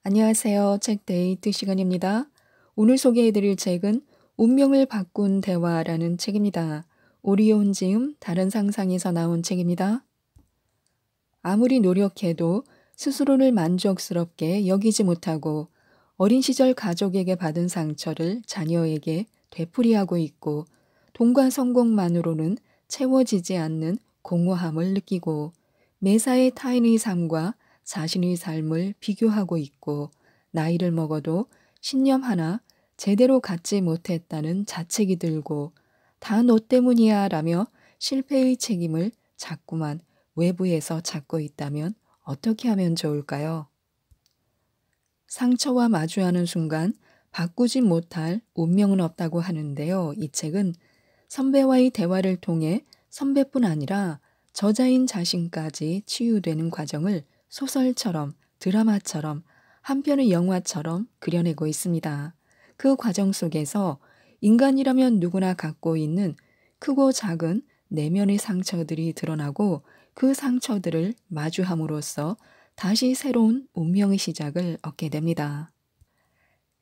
안녕하세요. 책데이트 시간입니다. 오늘 소개해드릴 책은 운명을 바꾼 대화라는 책입니다. 오리온 지음 다른 상상에서 나온 책입니다. 아무리 노력해도 스스로를 만족스럽게 여기지 못하고 어린 시절 가족에게 받은 상처를 자녀에게 되풀이하고 있고 돈과 성공만으로는 채워지지 않는 공허함을 느끼고 매사에 타인의 삶과 자신의 삶을 비교하고 있고 나이를 먹어도 신념 하나 제대로 갖지 못했다는 자책이 들고 다 너 때문이야 라며 실패의 책임을 자꾸만 외부에서 찾고 있다면 어떻게 하면 좋을까요? 상처와 마주하는 순간 바꾸지 못할 운명은 없다고 하는데요. 이 책은 선배와의 대화를 통해 선배뿐 아니라 저자인 자신까지 치유되는 과정을 소설처럼 드라마처럼 한편의 영화처럼 그려내고 있습니다. 그 과정 속에서 인간이라면 누구나 갖고 있는 크고 작은 내면의 상처들이 드러나고 그 상처들을 마주함으로써 다시 새로운 운명의 시작을 얻게 됩니다.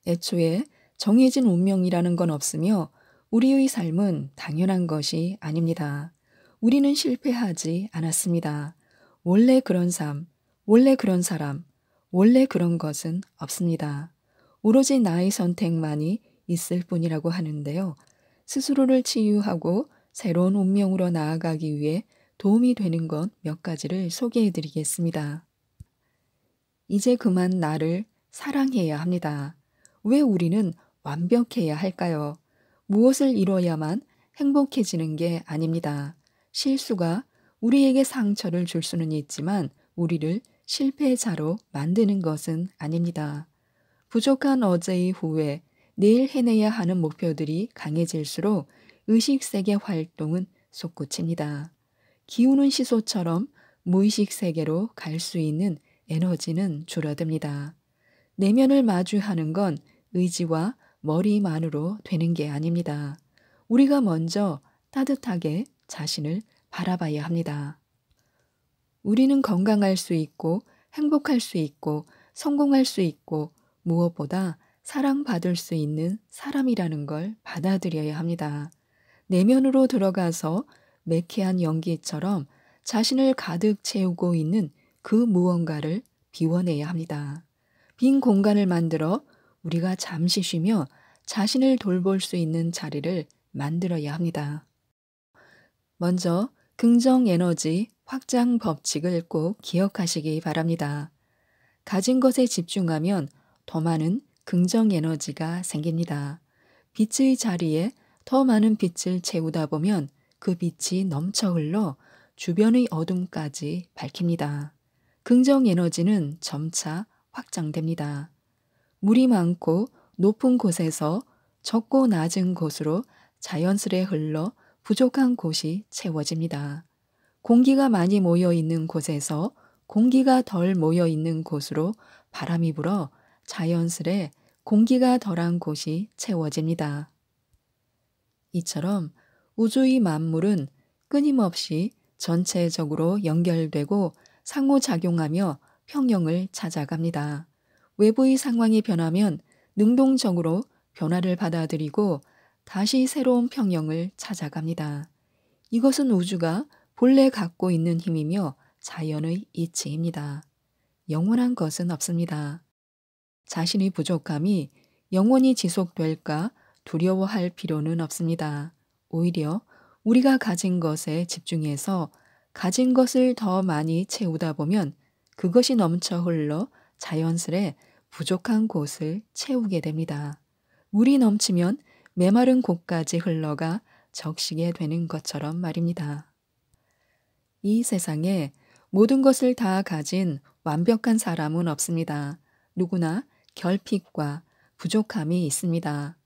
애초에 정해진 운명이라는 건 없으며 우리의 삶은 당연한 것이 아닙니다. 우리는 실패하지 않았습니다. 원래 그런 삶, 원래 그런 사람, 원래 그런 것은 없습니다. 오로지 나의 선택만이 있을 뿐이라고 하는데요. 스스로를 치유하고 새로운 운명으로 나아가기 위해 도움이 되는 것 몇 가지를 소개해 드리겠습니다. 이제 그만 나를 사랑해야 합니다. 왜 우리는 완벽해야 할까요? 무엇을 이뤄야만 행복해지는 게 아닙니다. 실수가 우리에게 상처를 줄 수는 있지만 우리를 실패자로 만드는 것은 아닙니다. 부족한 어제의 후회, 내일 해내야 하는 목표들이 강해질수록 의식세계 활동은 솟구칩니다. 기우는 시소처럼 무의식 세계로 갈 수 있는 에너지는 줄어듭니다. 내면을 마주하는 건 의지와 머리만으로 되는 게 아닙니다. 우리가 먼저 따뜻하게 자신을 바라봐야 합니다. 우리는 건강할 수 있고 행복할 수 있고 성공할 수 있고 무엇보다 사랑받을 수 있는 사람이라는 걸 받아들여야 합니다. 내면으로 들어가서 매캐한 연기처럼 자신을 가득 채우고 있는 그 무언가를 비워내야 합니다. 빈 공간을 만들어 우리가 잠시 쉬며 자신을 돌볼 수 있는 자리를 만들어야 합니다. 먼저 긍정 에너지 확장 법칙을 꼭 기억하시기 바랍니다. 가진 것에 집중하면 더 많은 긍정 에너지가 생깁니다. 빛의 자리에 더 많은 빛을 채우다 보면 그 빛이 넘쳐 흘러 주변의 어둠까지 밝힙니다. 긍정 에너지는 점차 확장됩니다. 물이 많고 높은 곳에서 적고 낮은 곳으로 자연스레 흘러 부족한 곳이 채워집니다. 공기가 많이 모여 있는 곳에서 공기가 덜 모여 있는 곳으로 바람이 불어 자연스레 공기가 덜한 곳이 채워집니다. 이처럼 우주의 만물은 끊임없이 전체적으로 연결되고 상호작용하며 평형을 찾아갑니다. 외부의 상황이 변하면 능동적으로 변화를 받아들이고 다시 새로운 평형을 찾아갑니다. 이것은 우주가 본래 갖고 있는 힘이며 자연의 이치입니다. 영원한 것은 없습니다. 자신의 부족함이 영원히 지속될까 두려워할 필요는 없습니다. 오히려 우리가 가진 것에 집중해서 가진 것을 더 많이 채우다 보면 그것이 넘쳐 흘러 자연스레 부족한 곳을 채우게 됩니다. 물이 넘치면 메마른 곳까지 흘러가 적시게 되는 것처럼 말입니다. 이 세상에 모든 것을 다 가진 완벽한 사람은 없습니다. 누구나 결핍과 부족함이 있습니다.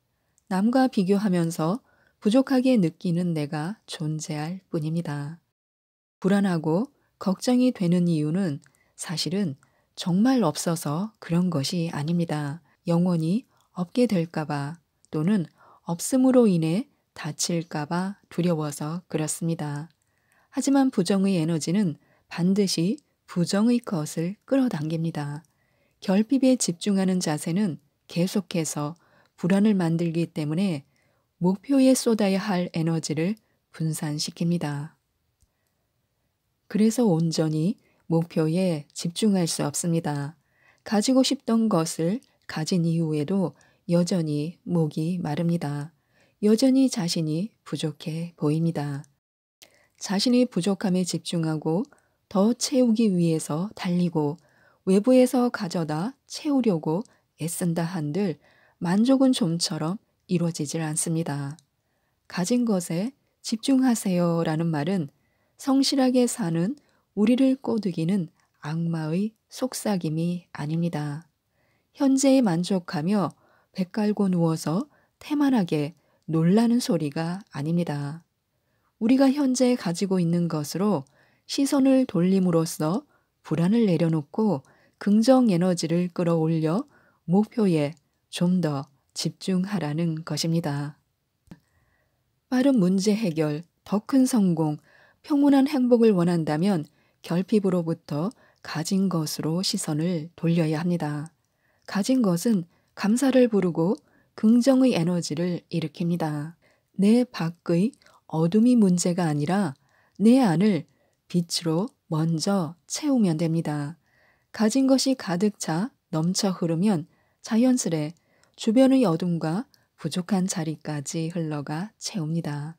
남과 비교하면서 부족하게 느끼는 내가 존재할 뿐입니다. 불안하고 걱정이 되는 이유는 사실은 정말 없어서 그런 것이 아닙니다. 영원히 없게 될까봐 또는 없음으로 인해 다칠까봐 두려워서 그렇습니다. 하지만 부정의 에너지는 반드시 부정의 것을 끌어당깁니다. 결핍에 집중하는 자세는 계속해서 불안을 만들기 때문에 목표에 쏟아야 할 에너지를 분산시킵니다. 그래서 온전히 목표에 집중할 수 없습니다. 가지고 싶던 것을 가진 이후에도 여전히 목이 마릅니다. 여전히 자신이 부족해 보입니다. 자신이 부족함에 집중하고 더 채우기 위해서 달리고 외부에서 가져다 채우려고 애쓴다 한들 만족은 좀처럼 이루어지질 않습니다. 가진 것에 집중하세요라는 말은 성실하게 사는 우리를 꼬드기는 악마의 속삭임이 아닙니다. 현재에 만족하며 배 깔고 누워서 태만하게 놀라는 소리가 아닙니다. 우리가 현재 가지고 있는 것으로 시선을 돌림으로써 불안을 내려놓고 긍정 에너지를 끌어올려 목표에 좀 더 집중하라는 것입니다. 빠른 문제 해결, 더 큰 성공, 평온한 행복을 원한다면 결핍으로부터 가진 것으로 시선을 돌려야 합니다. 가진 것은 감사를 부르고 긍정의 에너지를 일으킵니다. 내 밖의 어둠이 문제가 아니라 내 안을 빛으로 먼저 채우면 됩니다. 가진 것이 가득 차 넘쳐 흐르면 자연스레 주변의 어둠과 부족한 자리까지 흘러가 채웁니다.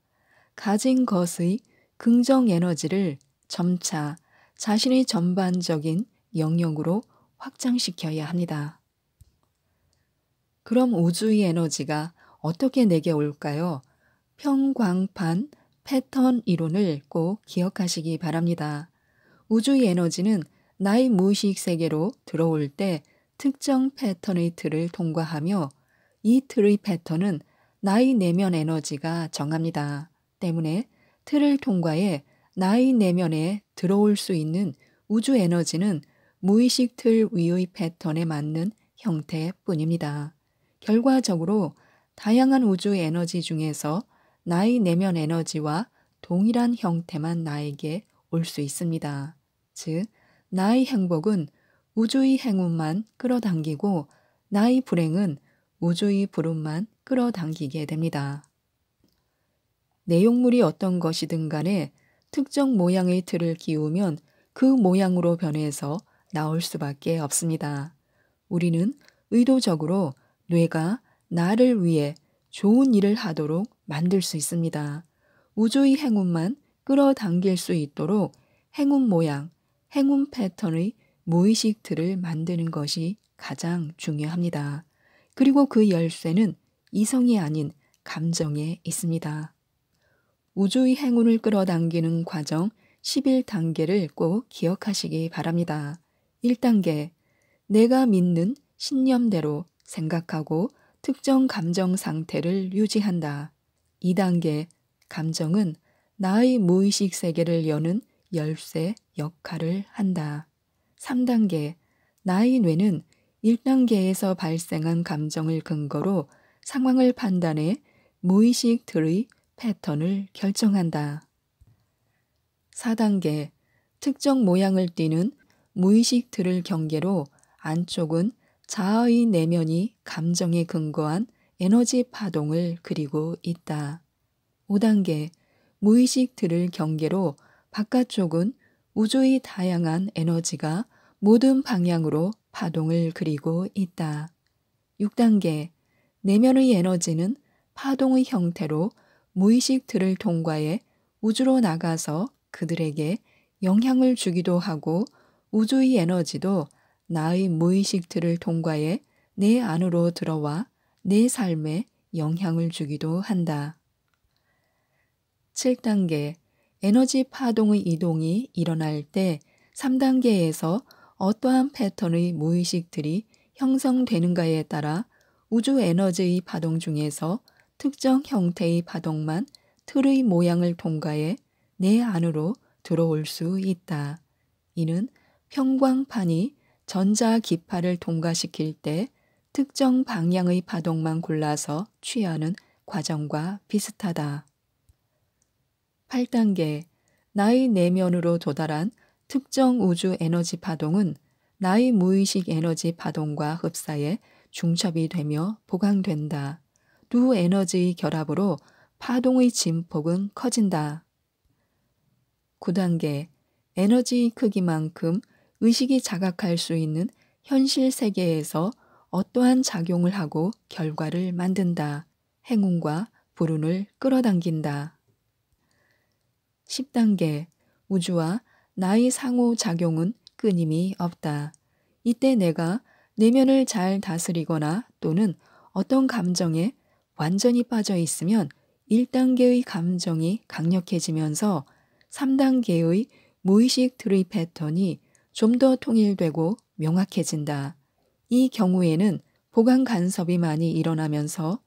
가진 것의 긍정 에너지를 점차 자신의 전반적인 영역으로 확장시켜야 합니다. 그럼 우주의 에너지가 어떻게 내게 올까요? 평광판 패턴 이론을 꼭 기억하시기 바랍니다. 우주의 에너지는 나의 무의식 세계로 들어올 때 특정 패턴의 틀을 통과하며 이 틀의 패턴은 나의 내면 에너지가 정합니다. 때문에 틀을 통과해 나의 내면에 들어올 수 있는 우주 에너지는 무의식 틀 위의 패턴에 맞는 형태뿐입니다. 결과적으로 다양한 우주 에너지 중에서 나의 내면 에너지와 동일한 형태만 나에게 올 수 있습니다. 즉, 나의 행복은 우주의 행운만 끌어당기고 나의 불행은 우주의 부름만 끌어당기게 됩니다. 내용물이 어떤 것이든 간에 특정 모양의 틀을 기우면 그 모양으로 변해서 나올 수밖에 없습니다. 우리는 의도적으로 뇌가 나를 위해 좋은 일을 하도록 만들 수 있습니다. 우주의 행운만 끌어당길 수 있도록 행운 모양, 행운 패턴의 무의식 틀을 만드는 것이 가장 중요합니다. 그리고 그 열쇠는 이성이 아닌 감정에 있습니다. 우주의 행운을 끌어당기는 과정 11단계를 꼭 기억하시기 바랍니다. 1단계, 내가 믿는 신념대로 생각하고 특정 감정 상태를 유지한다. 2단계, 감정은 나의 무의식 세계를 여는 열쇠 역할을 한다. 3단계, 나의 뇌는 1단계에서 발생한 감정을 근거로 상황을 판단해 무의식 틀의 패턴을 결정한다. 4단계, 특정 모양을 띠는 무의식 틀을 경계로 안쪽은 자아의 내면이 감정에 근거한 에너지 파동을 그리고 있다. 5단계, 무의식 틀을 경계로 바깥쪽은 우주의 다양한 에너지가 모든 방향으로 파동을 그리고 있다. 6단계, 내면의 에너지는 파동의 형태로 무의식 틀을 통과해 우주로 나가서 그들에게 영향을 주기도 하고 우주의 에너지도 나의 무의식 틀을 통과해 내 안으로 들어와 내 삶에 영향을 주기도 한다. 7단계, 에너지 파동의 이동이 일어날 때 3단계에서 어떠한 패턴의 무의식들이 형성되는가에 따라 우주 에너지의 파동 중에서 특정 형태의 파동만 틀의 모양을 통과해 내 안으로 들어올 수 있다. 이는 평광판이 전자 기파를 통과시킬 때 특정 방향의 파동만 골라서 취하는 과정과 비슷하다. 8단계, 나의 내면으로 도달한 특정 우주 에너지 파동은 나의 무의식 에너지 파동과 흡사해 중첩이 되며 보강된다. 두 에너지의 결합으로 파동의 진폭은 커진다. 9단계 에너지의 크기만큼 의식이 자각할 수 있는 현실 세계에서 어떠한 작용을 하고 결과를 만든다. 행운과 불운을 끌어당긴다. 10단계 우주와 나의 상호작용은 끊임이 없다. 이때 내가 내면을 잘 다스리거나 또는 어떤 감정에 완전히 빠져 있으면 1단계의 감정이 강력해지면서 3단계의 무의식 트리 패턴이 좀 더 통일되고 명확해진다. 이 경우에는 보강 간섭이 많이 일어나면서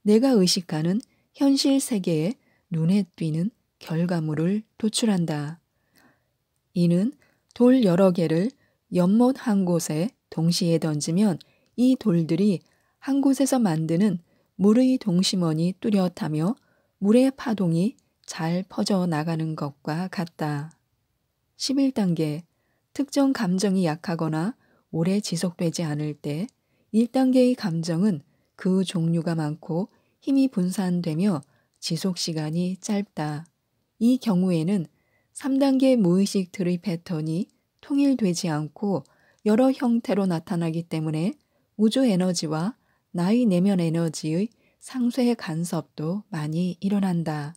내가 의식하는 현실 세계에 눈에 띄는 결과물을 도출한다. 이는 돌 여러 개를 연못 한 곳에 동시에 던지면 이 돌들이 한 곳에서 만드는 물의 동심원이 뚜렷하며 물의 파동이 잘 퍼져 나가는 것과 같다. 11단계 특정 감정이 약하거나 오래 지속되지 않을 때 1단계의 감정은 그 종류가 많고 힘이 분산되며 지속 시간이 짧다. 이 경우에는 3단계 무의식 트리 패턴이 통일되지 않고 여러 형태로 나타나기 때문에 우주 에너지와 나의 내면 에너지의 상쇄 간섭도 많이 일어난다.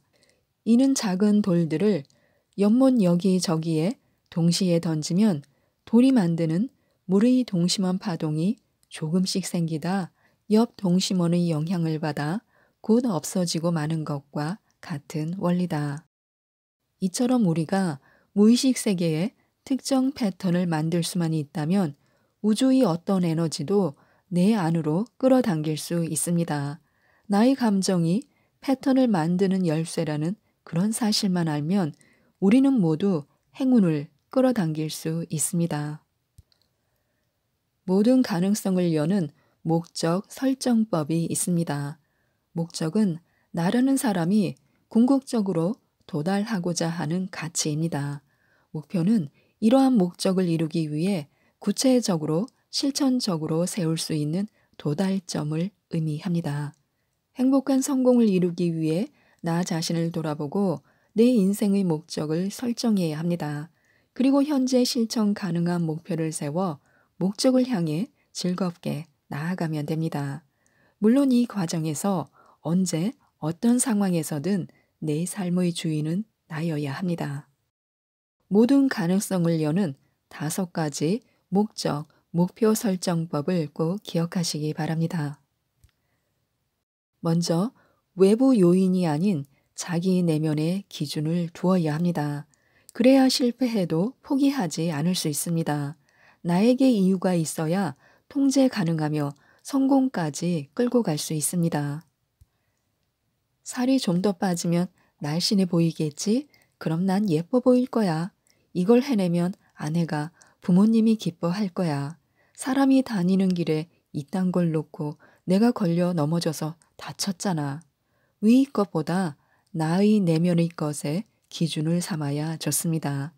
이는 작은 돌들을 연못 여기저기에 동시에 던지면 돌이 만드는 물의 동심원 파동이 조금씩 생기다 옆 동심원의 영향을 받아 곧 없어지고 마는 것과 같은 원리다. 이처럼 우리가 무의식 세계에 특정 패턴을 만들 수만 있다면 우주의 어떤 에너지도 내 안으로 끌어당길 수 있습니다. 나의 감정이 패턴을 만드는 열쇠라는 그런 사실만 알면 우리는 모두 행운을 끌어당길 수 있습니다. 모든 가능성을 여는 목적 설정법이 있습니다. 목적은 나라는 사람이 궁극적으로 도달하고자 하는 가치입니다. 목표는 이러한 목적을 이루기 위해 구체적으로 실천적으로 세울 수 있는 도달점을 의미합니다. 행복한 성공을 이루기 위해 나 자신을 돌아보고 내 인생의 목적을 설정해야 합니다. 그리고 현재 실천 가능한 목표를 세워 목적을 향해 즐겁게 나아가면 됩니다. 물론 이 과정에서 언제 어떤 상황에서든 내 삶의 주인은 나여야 합니다. 모든 가능성을 여는 5가지 목적, 목표 설정법을 꼭 기억하시기 바랍니다. 먼저 외부 요인이 아닌 자기 내면의 기준을 두어야 합니다. 그래야 실패해도 포기하지 않을 수 있습니다. 나에게 이유가 있어야 통제 가능하며 성공까지 끌고 갈 수 있습니다. 살이 좀 더 빠지면 날씬해 보이겠지? 그럼 난 예뻐 보일 거야. 이걸 해내면 아내가, 부모님이 기뻐할 거야. 사람이 다니는 길에 이딴 걸 놓고 내가 걸려 넘어져서 다쳤잖아. 위의 것보다 나의 내면의 것에 기준을 삼아야 좋습니다.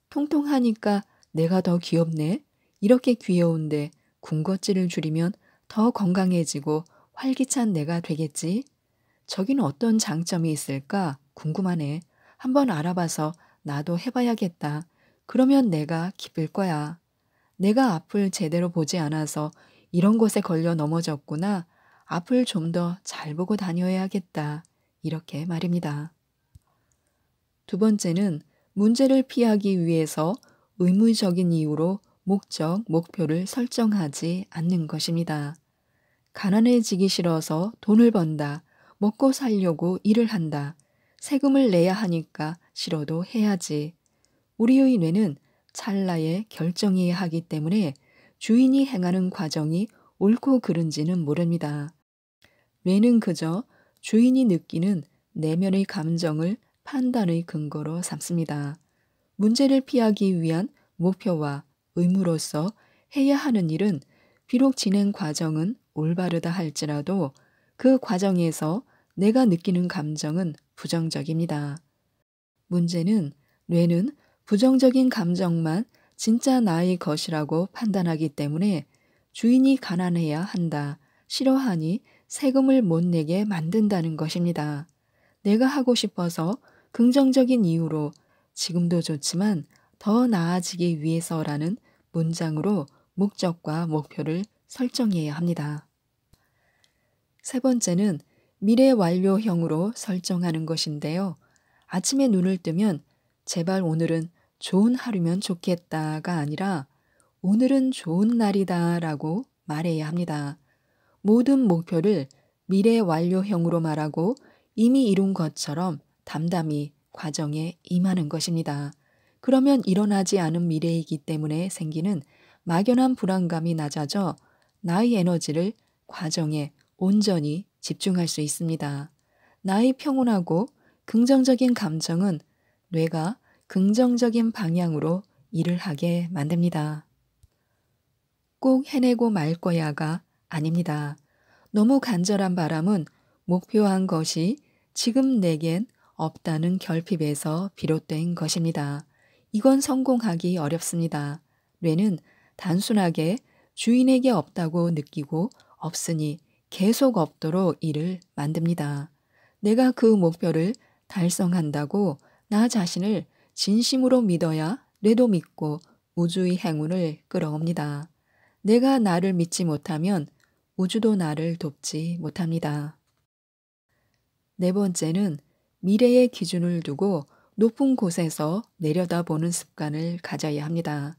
통통하니까 내가 더 귀엽네. 이렇게 귀여운데 군것질을 줄이면 더 건강해지고 활기찬 내가 되겠지? 저긴 어떤 장점이 있을까 궁금하네. 한번 알아봐서 나도 해봐야겠다. 그러면 내가 기쁠 거야. 내가 앞을 제대로 보지 않아서 이런 곳에 걸려 넘어졌구나. 앞을 좀 더 잘 보고 다녀야겠다. 이렇게 말입니다. 두 번째는 문제를 피하기 위해서 의무적인 이유로 목적, 목표를 설정하지 않는 것입니다. 가난해지기 싫어서 돈을 번다. 먹고 살려고 일을 한다. 세금을 내야 하니까 싫어도 해야지. 우리의 뇌는 찰나에 결정해야 하기 때문에 주인이 행하는 과정이 옳고 그른지는 모릅니다. 뇌는 그저 주인이 느끼는 내면의 감정을 판단의 근거로 삼습니다. 문제를 피하기 위한 목표와 의무로서 해야 하는 일은 비록 진행 과정은 올바르다 할지라도 그 과정에서 내가 느끼는 감정은 부정적입니다. 문제는 뇌는 부정적인 감정만 진짜 나의 것이라고 판단하기 때문에 주인이 가난해야 한다, 싫어하니 세금을 못 내게 만든다는 것입니다. 내가 하고 싶어서 긍정적인 이유로 지금도 좋지만 더 나아지기 위해서라는 문장으로 목적과 목표를 설정해야 합니다. 세 번째는 미래 완료형으로 설정하는 것인데요. 아침에 눈을 뜨면 제발 오늘은 좋은 하루면 좋겠다가 아니라 오늘은 좋은 날이다 라고 말해야 합니다. 모든 목표를 미래 완료형으로 말하고 이미 이룬 것처럼 담담히 과정에 임하는 것입니다. 그러면 일어나지 않은 미래이기 때문에 생기는 막연한 불안감이 낮아져 나의 에너지를 과정에 온전히 집중할 수 있습니다. 나의 평온하고 긍정적인 감정은 뇌가 긍정적인 방향으로 일을 하게 만듭니다. 꼭 해내고 말 거야가 아닙니다. 너무 간절한 바람은 목표한 것이 지금 내겐 없다는 결핍에서 비롯된 것입니다. 이건 성공하기 어렵습니다. 뇌는 단순하게 주인에게 없다고 느끼고 없으니 계속 없도록 일을 만듭니다. 내가 그 목표를 달성한다고 나 자신을 진심으로 믿어야 뇌도 믿고 우주의 행운을 끌어옵니다. 내가 나를 믿지 못하면 우주도 나를 돕지 못합니다. 네 번째는 미래의 기준을 두고 높은 곳에서 내려다보는 습관을 가져야 합니다.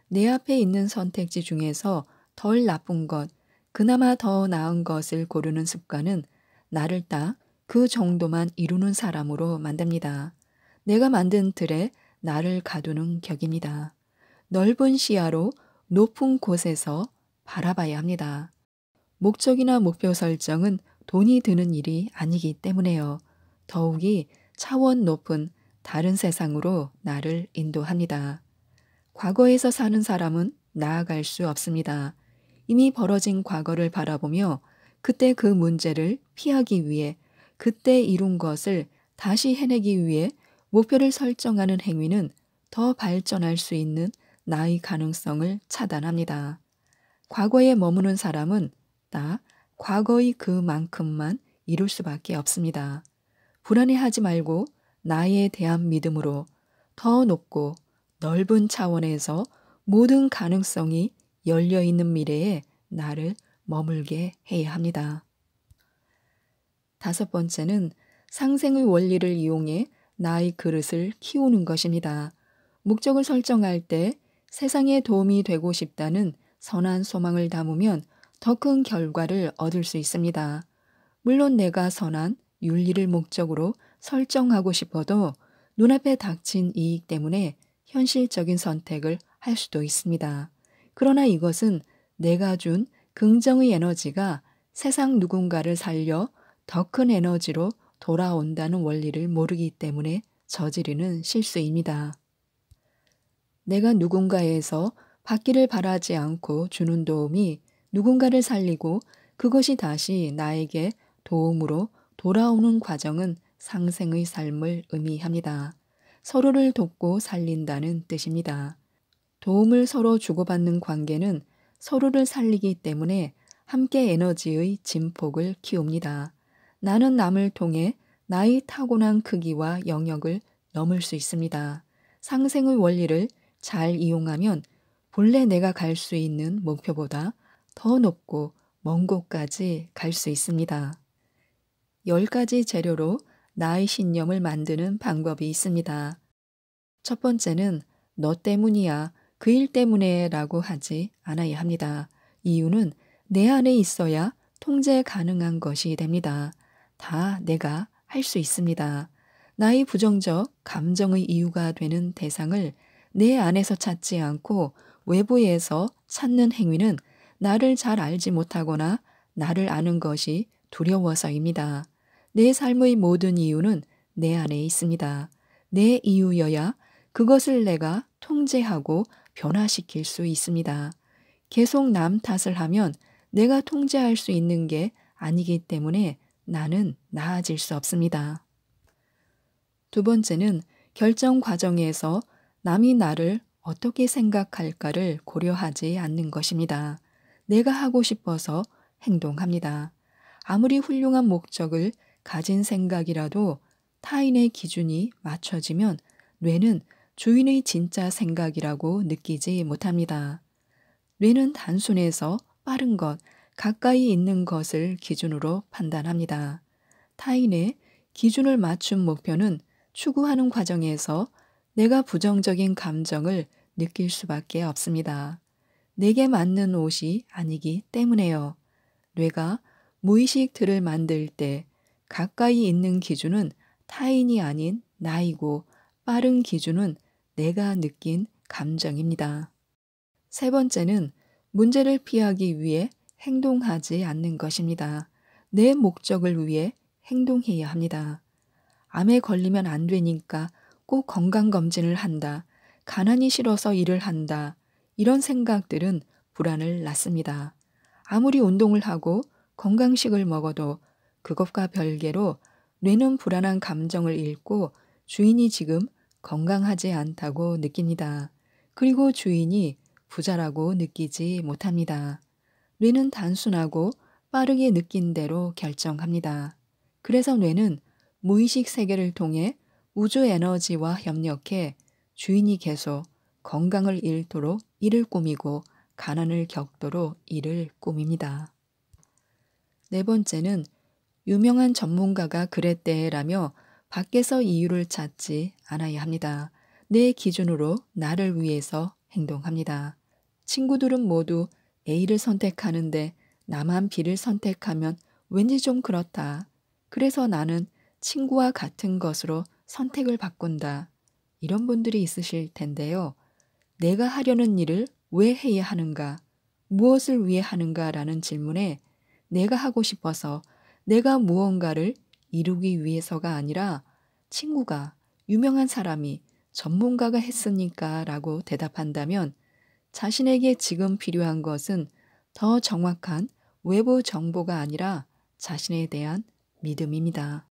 내 앞에 있는 선택지 중에서 덜 나쁜 것, 그나마 더 나은 것을 고르는 습관은 나를 딱 그 정도만 이루는 사람으로 만듭니다. 내가 만든 틀에 나를 가두는 격입니다. 넓은 시야로 높은 곳에서 바라봐야 합니다. 목적이나 목표 설정은 돈이 드는 일이 아니기 때문에요. 더욱이 차원 높은 다른 세상으로 나를 인도합니다. 과거에서 사는 사람은 나아갈 수 없습니다. 이미 벌어진 과거를 바라보며 그때 그 문제를 피하기 위해 그때 이룬 것을 다시 해내기 위해 목표를 설정하는 행위는 더 발전할 수 있는 나의 가능성을 차단합니다. 과거에 머무는 사람은 딱 과거의 그만큼만 이룰 수밖에 없습니다. 불안해하지 말고 나에 대한 믿음으로 더 높고 넓은 차원에서 모든 가능성이 열려있는 미래에 나를 머물게 해야 합니다. 다섯 번째는 상생의 원리를 이용해 나의 그릇을 키우는 것입니다. 목적을 설정할 때 세상에 도움이 되고 싶다는 선한 소망을 담으면 더 큰 결과를 얻을 수 있습니다. 물론 내가 선한 윤리를 목적으로 설정하고 싶어도 눈앞에 닥친 이익 때문에 현실적인 선택을 할 수도 있습니다. 그러나 이것은 내가 준 긍정의 에너지가 세상 누군가를 살려 더 큰 에너지로 돌아온다는 원리를 모르기 때문에 저지르는 실수입니다. 내가 누군가에서 받기를 바라지 않고 주는 도움이 누군가를 살리고 그것이 다시 나에게 도움으로 돌아오는 과정은 상생의 삶을 의미합니다. 서로를 돕고 살린다는 뜻입니다. 도움을 서로 주고받는 관계는 서로를 살리기 때문에 함께 에너지의 진폭을 키웁니다. 나는 남을 통해 나의 타고난 크기와 영역을 넘을 수 있습니다. 상생의 원리를 잘 이용하면 본래 내가 갈 수 있는 목표보다 더 높고 먼 곳까지 갈 수 있습니다. 10가지 재료로 나의 신념을 만드는 방법이 있습니다. 첫 번째는 너 때문이야, 그 일 때문에 라고 하지 않아야 합니다. 이유는 내 안에 있어야 통제 가능한 것이 됩니다. 다 내가 할 수 있습니다. 나의 부정적 감정의 이유가 되는 대상을 내 안에서 찾지 않고 외부에서 찾는 행위는 나를 잘 알지 못하거나 나를 아는 것이 두려워서입니다. 내 삶의 모든 이유는 내 안에 있습니다. 내 이유여야 그것을 내가 통제하고 변화시킬 수 있습니다. 계속 남 탓을 하면 내가 통제할 수 있는 게 아니기 때문에 나는 나아질 수 없습니다. 두 번째는 결정 과정에서 남이 나를 어떻게 생각할까를 고려하지 않는 것입니다. 내가 하고 싶어서 행동합니다. 아무리 훌륭한 목적을 가진 생각이라도 타인의 기준이 맞춰지면 뇌는 주인의 진짜 생각이라고 느끼지 못합니다. 뇌는 단순해서 빠른 것, 가까이 있는 것을 기준으로 판단합니다. 타인의 기준을 맞춘 목표는 추구하는 과정에서 내가 부정적인 감정을 느낄 수밖에 없습니다. 내게 맞는 옷이 아니기 때문에요. 뇌가 무의식 틀을 만들 때 가까이 있는 기준은 타인이 아닌 나이고 빠른 기준은 내가 느낀 감정입니다. 세 번째는 문제를 피하기 위해 행동하지 않는 것입니다. 내 목적을 위해 행동해야 합니다. 암에 걸리면 안 되니까 꼭 건강검진을 한다. 가난이 싫어서 일을 한다. 이런 생각들은 불안을 낳습니다. 아무리 운동을 하고 건강식을 먹어도 그것과 별개로 뇌는 불안한 감정을 잃고 주인이 지금 건강하지 않다고 느낍니다. 그리고 주인이 부자라고 느끼지 못합니다. 뇌는 단순하고 빠르게 느낀 대로 결정합니다. 그래서 뇌는 무의식 세계를 통해 우주 에너지와 협력해 주인이 계속 건강을 잃도록 이를 꾸미고 가난을 겪도록 이를 꾸밉니다. 네 번째는 유명한 전문가가 그랬대라며 밖에서 이유를 찾지 않아야 합니다. 내 기준으로 나를 위해서 행동합니다. 친구들은 모두 A를 선택하는데 나만 B를 선택하면 왠지 좀 그렇다. 그래서 나는 친구와 같은 것으로 선택을 바꾼다. 이런 분들이 있으실 텐데요. 내가 하려는 일을 왜 해야 하는가? 무엇을 위해 하는가라는 질문에 내가 하고 싶어서 내가 무언가를 이루기 위해서가 아니라 친구가 유명한 사람이 전문가가 했으니까 라고 대답한다면 자신에게 지금 필요한 것은 더 정확한 외부 정보가 아니라 자신에 대한 믿음입니다.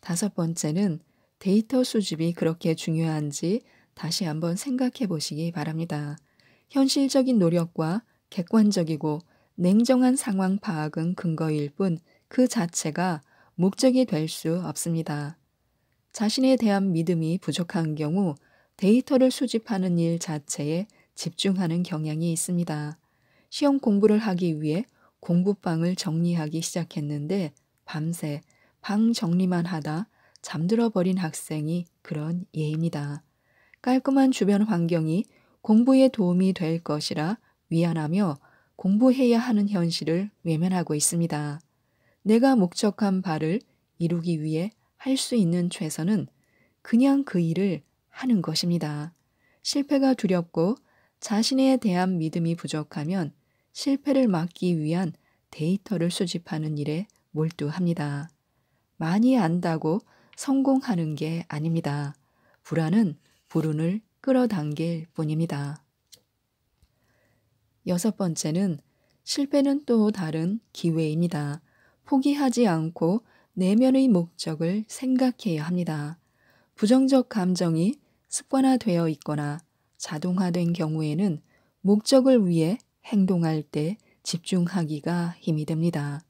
다섯 번째는 데이터 수집이 그렇게 중요한지 다시 한번 생각해 보시기 바랍니다. 현실적인 노력과 객관적이고 냉정한 상황 파악은 근거일 뿐 그 자체가 목적이 될 수 없습니다. 자신에 대한 믿음이 부족한 경우 데이터를 수집하는 일 자체에 집중하는 경향이 있습니다. 시험 공부를 하기 위해 공부방을 정리하기 시작했는데 밤새 방 정리만 하다 잠들어 버린 학생이 그런 예입니다. 깔끔한 주변 환경이 공부에 도움이 될 것이라 위안하며 공부해야 하는 현실을 외면하고 있습니다. 내가 목적한 바를 이루기 위해 할 수 있는 최선은 그냥 그 일을 하는 것입니다. 실패가 두렵고 자신에 대한 믿음이 부족하면 실패를 막기 위한 데이터를 수집하는 일에 몰두합니다. 많이 안다고 성공하는 게 아닙니다. 불안은 불운을 끌어당길 뿐입니다. 여섯 번째는 실패는 또 다른 기회입니다. 포기하지 않고 내면의 목적을 생각해야 합니다. 부정적 감정이 습관화되어 있거나 자동화된 경우에는 목적을 위해 행동할 때 집중하기가 힘이 듭니다.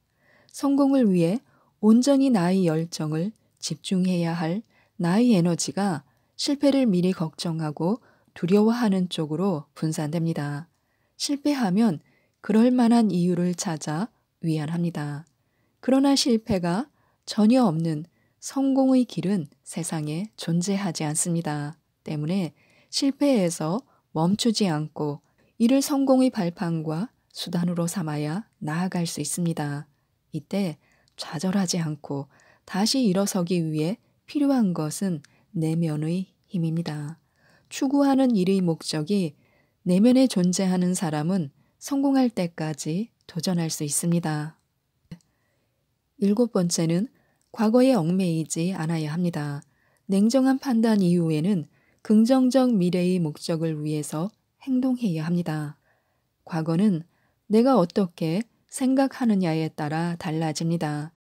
성공을 위해 온전히 나의 열정을 집중해야 할 나의 에너지가 실패를 미리 걱정하고 두려워하는 쪽으로 분산됩니다. 실패하면 그럴 만한 이유를 찾아 위안합니다. 그러나 실패가 전혀 없는 성공의 길은 세상에 존재하지 않습니다. 때문에 실패에서 멈추지 않고 이를 성공의 발판과 수단으로 삼아야 나아갈 수 있습니다. 이때 좌절하지 않고 다시 일어서기 위해 필요한 것은 내면의 힘입니다. 추구하는 일의 목적이 내면에 존재하는 사람은 성공할 때까지 도전할 수 있습니다. 일곱 번째는 과거에 얽매이지 않아야 합니다. 냉정한 판단 이후에는 긍정적 미래의 목적을 위해서 행동해야 합니다. 과거는 내가 어떻게 생각하느냐에 따라 달라집니다.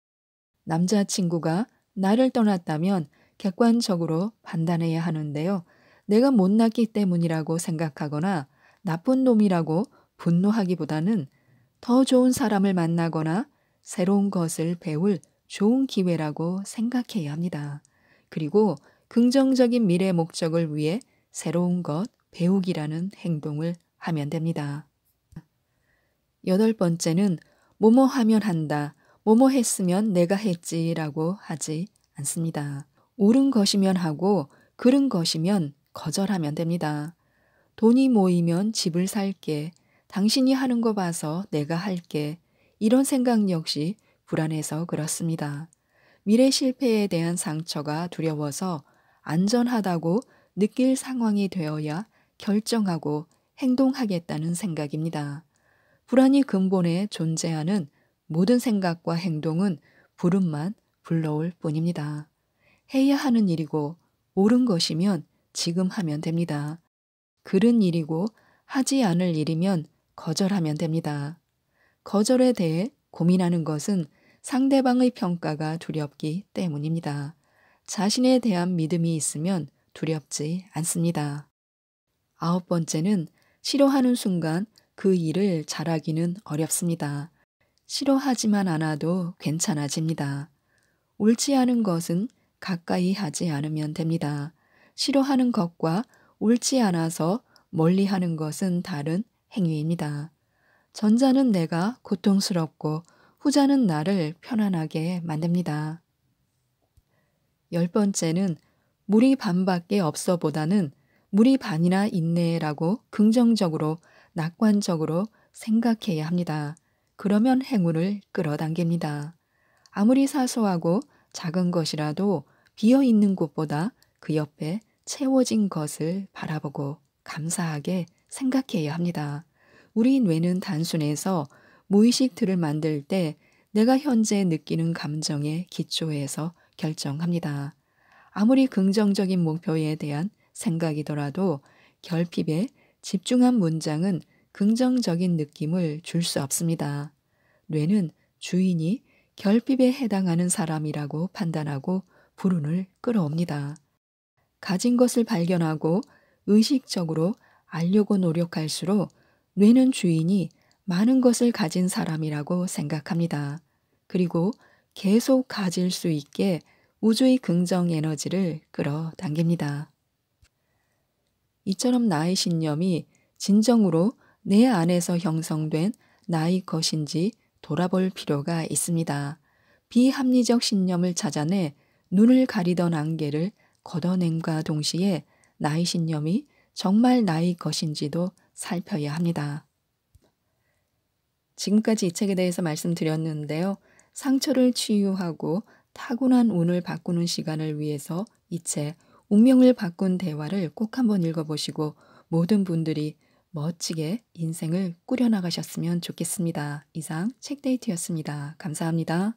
남자친구가 나를 떠났다면 객관적으로 판단해야 하는데요. 내가 못났기 때문이라고 생각하거나 나쁜 놈이라고 분노하기보다는 더 좋은 사람을 만나거나 새로운 것을 배울 좋은 기회라고 생각해야 합니다. 그리고 긍정적인 미래 목적을 위해 새로운 것, 배우기라는 행동을 하면 됩니다. 8번째는 뭐뭐 하면 한다, 뭐뭐 했으면 내가 했지라고 하지 않습니다. 옳은 것이면 하고 그른 것이면 거절하면 됩니다. 돈이 모이면 집을 살게, 당신이 하는 거 봐서 내가 할게, 이런 생각 역시 불안해서 그렇습니다. 미래 실패에 대한 상처가 두려워서 안전하다고 느낄 상황이 되어야 결정하고 행동하겠다는 생각입니다. 불안이 근본에 존재하는 모든 생각과 행동은 불운만 불러올 뿐입니다. 해야 하는 일이고 옳은 것이면 지금 하면 됩니다. 그른 일이고 하지 않을 일이면 거절하면 됩니다. 거절에 대해 고민하는 것은 상대방의 평가가 두렵기 때문입니다. 자신에 대한 믿음이 있으면 두렵지 않습니다. 9번째는 싫어하는 순간 그 일을 잘하기는 어렵습니다. 싫어하지만 않아도 괜찮아집니다. 옳지 않은 것은 가까이 하지 않으면 됩니다. 싫어하는 것과 옳지 않아서 멀리 하는 것은 다른 행위입니다. 전자는 내가 고통스럽고 후자는 나를 편안하게 만듭니다. 10번째는 물이 반밖에 없어 보다는 물이 반이나 있네라고 긍정적으로 낙관적으로 생각해야 합니다. 그러면 행운을 끌어당깁니다. 아무리 사소하고 작은 것이라도 비어 있는 곳보다 그 옆에 채워진 것을 바라보고 감사하게 생각해야 합니다. 우리 뇌는 단순해서 무의식 틀을 만들 때 내가 현재 느끼는 감정에 기초해서 결정합니다. 아무리 긍정적인 목표에 대한 생각이더라도 결핍에 집중한 문장은 긍정적인 느낌을 줄 수 없습니다. 뇌는 주인이 결핍에 해당하는 사람이라고 판단하고 불운을 끌어옵니다. 가진 것을 발견하고 의식적으로 알려고 노력할수록 뇌는 주인이 많은 것을 가진 사람이라고 생각합니다. 그리고 계속 가질 수 있게 우주의 긍정 에너지를 끌어당깁니다. 이처럼 나의 신념이 진정으로 내 안에서 형성된 나의 것인지 돌아볼 필요가 있습니다. 비합리적 신념을 찾아내 눈을 가리던 안개를 걷어냄과 동시에 나의 신념이 정말 나의 것인지도 살펴야 합니다. 지금까지 이 책에 대해서 말씀드렸는데요. 상처를 치유하고 타고난 운을 바꾸는 시간을 위해서 이 책 운명을 바꾼 대화를 꼭 한번 읽어보시고 모든 분들이 멋지게 인생을 꾸려나가셨으면 좋겠습니다. 이상 책데이트였습니다. 감사합니다.